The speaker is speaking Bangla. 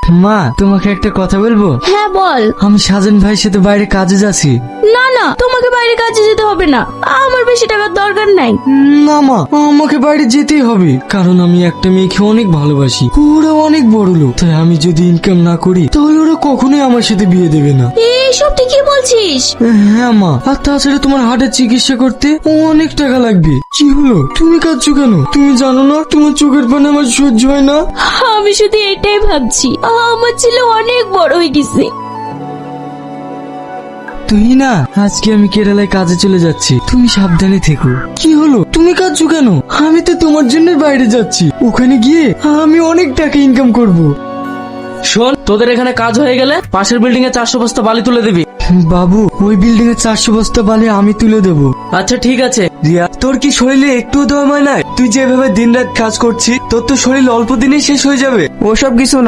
মা, তোমাকে একটা কথা বলবো? হ্যাঁ বল। আমি সাজন ভাইয়ের সাথে বাইরে কাজে যাচ্ছি। না না, তোমাকে বাইরে কাজে যেতে হবে না, আমার বেশি টাকার দরকার নাই। না মা, আমাকে বাইরে যেতেই হবে, কারণ আমি একটা মেয়েকে অনেক ভালোবাসি। ওরা অনেক বড় লোক, তাই আমি যদি ইনকাম না করি তাহলে ওরা কখনোই আমার সাথে বিয়ে দেবে না। এইসব তুই কি বলছিস? হ্যাঁ মা, আর তাছাড়া তোমার হার্টের চিকিৎসা করতে অনেক টাকা লাগবে। কি হলো, তুমি কাঁদছো কেন? তুমি জানো না তোমার চোখের পানি আমার সহ্য হয় না। আমি শুধু এটাই ভাবছি, আমার ছেলে অনেক বড় হয়ে গেছে। তুই না, আজকে আমি কেরালায় কাজে চলে যাচ্ছি, তুমি সাবধানে থেকো। কি হলো, তুমি কাঁদছো কেন? আমি তো তোমার জন্য বাইরে যাচ্ছি, ওখানে গিয়ে আমি অনেক টাকা ইনকাম করব। শোন, তোদের এখানে কাজ হয়ে গেলে পাশের বিল্ডিং এ 400 বস্তা বালি তুলে দিবি। বাবু, ওই বিল্ডিং এ 400 বস্তা বালি আমি তুলে দেবো। আচ্ছা ঠিক আছে। রিয়া, তোর কি শরীরে একটু দমা নাই? তুই যেভাবে দিনরাত কাজ করছিস, তোর তো শরীর অল্প দিনেই শেষ হয়ে যাবে। ওসব কিছু না,